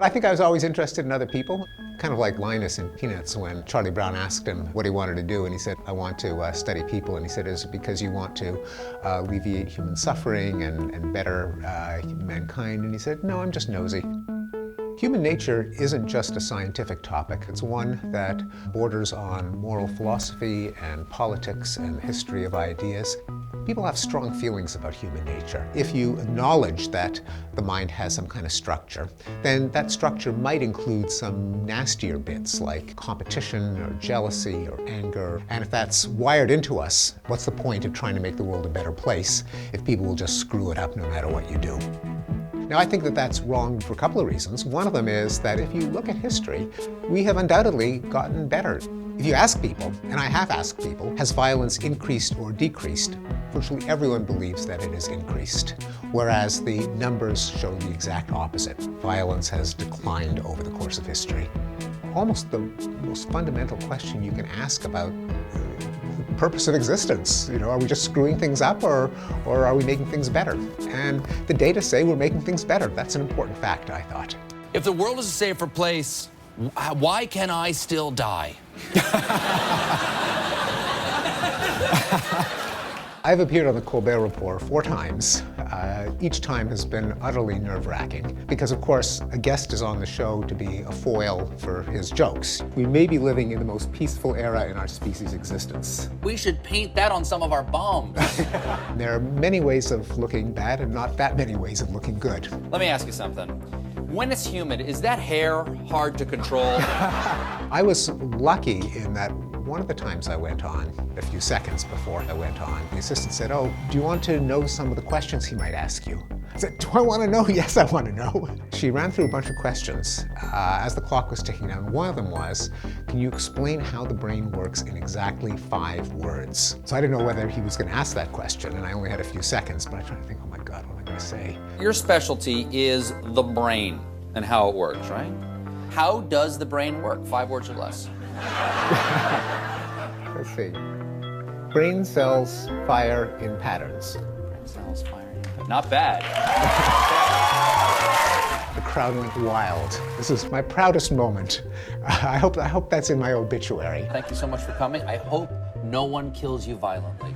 I think I was always interested in other people, kind of like Linus in Peanuts when Charlie Brown asked him what he wanted to do, and he said, I want to study people. And he said, is it because you want to alleviate human suffering and better mankind? And he said, no, I'm just nosy. Human nature isn't just a scientific topic. It's one that borders on moral philosophy and politics and the history of ideas. People have strong feelings about human nature. If you acknowledge that the mind has some kind of structure, then that structure might include some nastier bits like competition or jealousy or anger. And if that's wired into us, what's the point of trying to make the world a better place if people will just screw it up no matter what you do? Now, I think that that's wrong for a couple of reasons. One of them is that if you look at history, we have undoubtedly gotten better. If you ask people, and I have asked people, has violence increased or decreased? Virtually everyone believes that it has increased, whereas the numbers show the exact opposite. Violence has declined over the course of history. Almost the most fundamental question you can ask about the purpose of existence. You know, are we just screwing things up or are we making things better? And the data say we're making things better. That's an important fact, I thought. If the world is a safer place, why can I still die? I've appeared on the Colbert Report 4 times. Each time has been utterly nerve-wracking because, of course, a guest is on the show to be a foil for his jokes. We may be living in the most peaceful era in our species' existence. We should paint that on some of our bombs. There are many ways of looking bad and not that many ways of looking good. Let me ask you something. When it's humid, is that hair hard to control? I was lucky in that one of the times I went on, a few seconds before I went on, the assistant said, oh, do you want to know some of the questions he might ask you? I said, do I want to know? Yes, I want to know. She ran through a bunch of questions as the clock was ticking down. One of them was, can you explain how the brain works in exactly 5 words? So I didn't know whether he was going to ask that question, and I only had a few seconds, but I tried to think, oh my God, what am I going to say? Your specialty is the brain and how it works, right? How does the brain work? 5 words or less. Let's see. Brain cells fire in patterns. Brain cells fire in patterns. Not bad. The crowd went wild. This is my proudest moment. I hope that's in my obituary. Thank you so much for coming. I hope no one kills you violently.